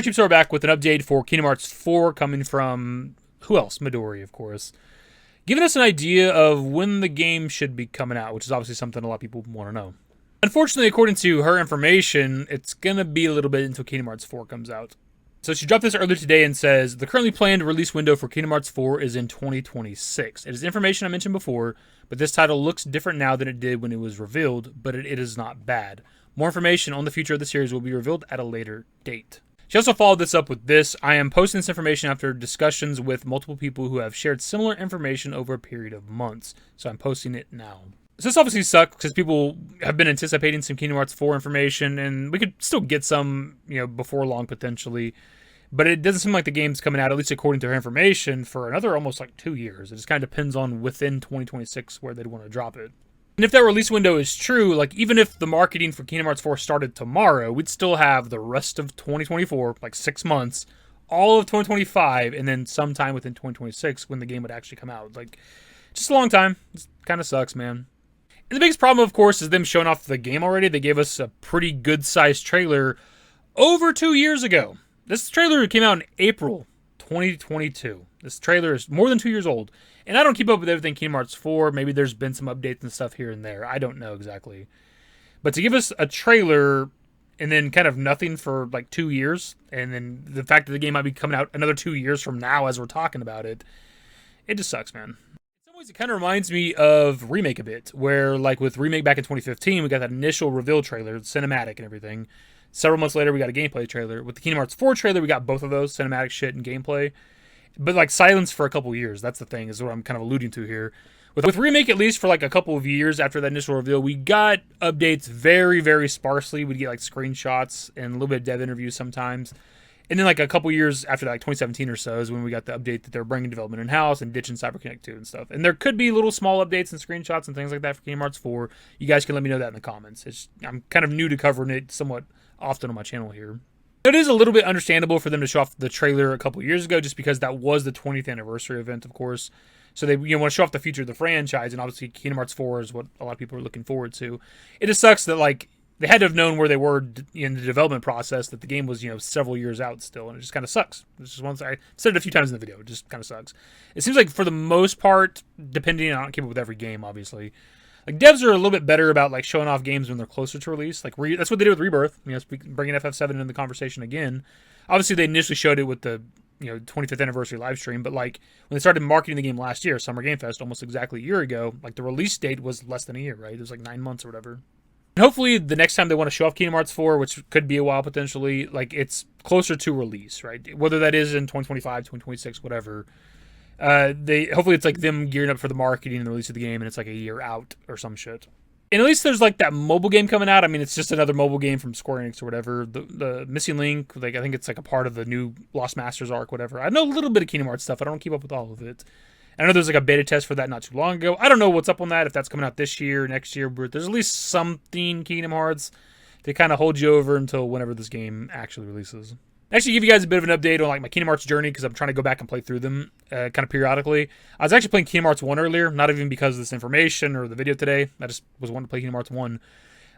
Chips are back with an update for Kingdom Hearts 4 coming from, who else? Midori, of course. Giving us an idea of when the game should be coming out, which is obviously something a lot of people want to know. Unfortunately, according to her information, it's going to be a little bit until Kingdom Hearts 4 comes out. So she dropped this earlier today and says, the currently planned release window for Kingdom Hearts 4 is in 2026. It is information I mentioned before, but this title looks different now than it did when it was revealed, but it is not bad. More information on the future of the series will be revealed at a later date. She also followed this up with this. I am posting this information after discussions with multiple people who have shared similar information over a period of months. So I'm posting it now. So this obviously sucks because people have been anticipating some Kingdom Hearts 4 information, and we could still get some, before long potentially. But it doesn't seem like the game's coming out, at least according to her information, for another almost 2 years. It just kind of depends on within 2026 where they'd want to drop it. And if that release window is true, even if the marketing for Kingdom Hearts 4 started tomorrow, we'd still have the rest of 2024, 6 months, all of 2025, and then sometime within 2026 when the game would actually come out. Just a long time. It kind of sucks, man. And the biggest problem, of course, is them showing off the game already. They gave us a pretty good-sized trailer over 2 years ago. This trailer came out in April 2022. This trailer is more than 2 years old. And I don't keep up with everything Kingdom Hearts 4. Maybe there's been some updates and stuff here and there. I don't know exactly. But to give us a trailer and then kind of nothing for 2 years, and then the fact that the game might be coming out another 2 years from now as we're talking about it, it just sucks, man. In some ways, it kind of reminds me of Remake a bit, where with Remake back in 2015, we got that initial reveal trailer, cinematic and everything. Several months later, we got a gameplay trailer. With the Kingdom Hearts 4 trailer, we got both of those, cinematic shit and gameplay. But silence for a couple years. That's the thing, is what I'm kind of alluding to here. With Remake, at least for a couple of years after that initial reveal, we got updates very, very sparsely. We'd get screenshots and a little bit of dev interviews sometimes. And then a couple years after that, 2017 or so, is when we got the update that they're bringing development in-house and ditching CyberConnect 2 and stuff. And there could be little small updates and screenshots and things like that for Kingdom Hearts 4. You guys can let me know that in the comments. I'm kind of new to covering it somewhat often on my channel here. It is a little bit understandable for them to show off the trailer a couple years ago, just because that was the 20th anniversary event, of course. So they want to show off the future of the franchise, and obviously Kingdom Hearts 4 is what a lot of people are looking forward to. It just sucks that they had to have known where they were in the development process, that the game was several years out still, and it just kind of sucks. It's just I said it a few times in the video. It just kind of sucks. It seems like for the most part, depending on, I don't keep up with every game, obviously. Devs are a little bit better about showing off games when they're closer to release. That's what they did with Rebirth. Bringing FF7 into the conversation again. Obviously, they initially showed it with the 25th anniversary live stream, but when they started marketing the game last year, Summer Game Fest, almost exactly a year ago, the release date was less than a year, right? It was 9 months or whatever. And hopefully, the next time they want to show off Kingdom Hearts 4, which could be a while potentially, it's closer to release, right? Whether that is in 2025, 2026, whatever. Hopefully it's them gearing up for the marketing and the release of the game, and it's a year out or some shit. And at least there's that mobile game coming out. I mean, it's just another mobile game from Square Enix or whatever. The Missing Link, I think it's a part of the new Lost Masters arc, whatever. I know a little bit of Kingdom Hearts stuff. I don't keep up with all of it. I know there's a beta test for that not too long ago. I don't know what's up on that, if that's coming out this year, next year, but there's at least something Kingdom Hearts to kind of hold you over until whenever this game actually releases. Actually, give you guys a bit of an update on my Kingdom Hearts journey, because I'm trying to go back and play through them kind of periodically. I was actually playing Kingdom Hearts 1 earlier, not even because of this information or the video today. I just was wanting to play Kingdom Hearts 1.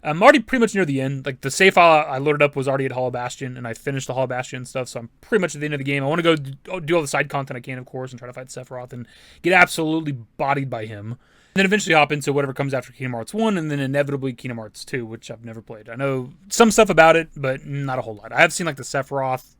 I'm already pretty much near the end. The save file I loaded up was already at Hall of Bastion, and I finished the Hall of Bastion stuff, so I'm pretty much at the end of the game. I want to go do all the side content I can, of course, and try to fight Sephiroth and get absolutely bodied by him. And then eventually hop into whatever comes after Kingdom Hearts 1, and then inevitably Kingdom Hearts 2, which I've never played. I know some stuff about it, but not a whole lot. I have seen the Sephiroth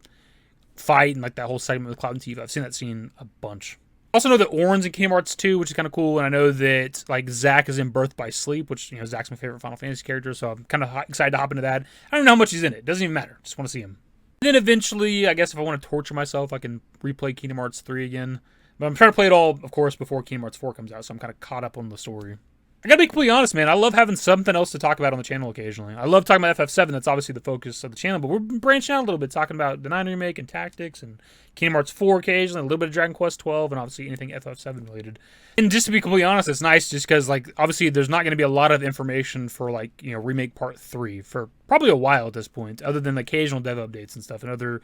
fight and that whole segment with Cloud and Tifa. I've seen that scene a bunch. I also know that Auron's in Kingdom Hearts 2, which is kind of cool, and I know that Zack is in Birth by Sleep, which Zack's my favorite Final Fantasy character, so I'm kind of excited to hop into that. I don't know how much he's in it. Doesn't even matter. Just want to see him. And then eventually, I guess if I want to torture myself, I can replay Kingdom Hearts 3 again. But I'm trying to play it all, of course, before Kingdom Hearts 4 comes out, so I'm kind of caught up on the story. I gotta be completely honest, man. I love having something else to talk about on the channel occasionally. I love talking about FF7. That's obviously the focus of the channel, but we're branching out a little bit, talking about the 9 remake and tactics and Kingdom Hearts 4 occasionally, a little bit of Dragon Quest 12, and obviously anything FF7 related. And just to be completely honest, it's nice just because, obviously there's not going to be a lot of information for, Remake Part 3 for probably a while at this point, other than occasional dev updates and stuff and other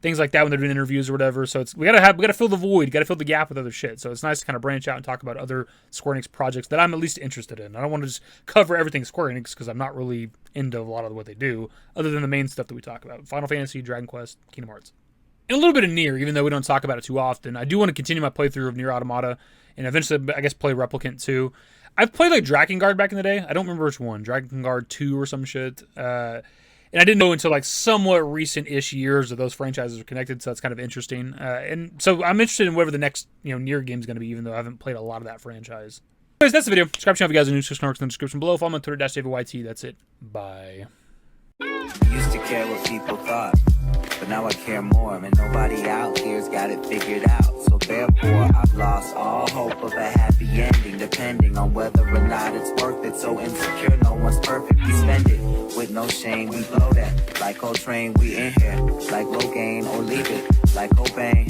things like that when they're doing interviews or whatever. So we gotta fill the void, gotta fill the gap with other shit. So it's nice to kind of branch out and talk about other Square Enix projects that I'm at least interested in. I don't want to just cover everything Square Enix because I'm not really into a lot of what they do, other than the main stuff that we talk about: Final Fantasy, Dragon Quest, Kingdom Hearts, and a little bit of Nier. Even though we don't talk about it too often, I do want to continue my playthrough of Nier Automata, and eventually, I guess, play Replicant too. I've played like Drakengard back in the day. I don't remember which one, Drakengard 2 or some shit. And I didn't know until like somewhat recent-ish years that those franchises are connected, so that's kind of interesting. And so I'm interested in whatever the next Nier game is going to be, even though I haven't played a lot of that franchise. Anyways, that's the video. Subscribe to if you guys are new. Subscribe in the description below. Follow me on Twitter, _DaveYT. That's it. Bye. Used to care what people thought, but now I care more, and nobody out here's got it figured out. So therefore, I've lost all hope of a happy ending, depending on whether or not it's worth it. So insecure, no one's perfect. We spend it with no shame. We blow that like Coltrane. We in here like Logain, or leave it like Cobain.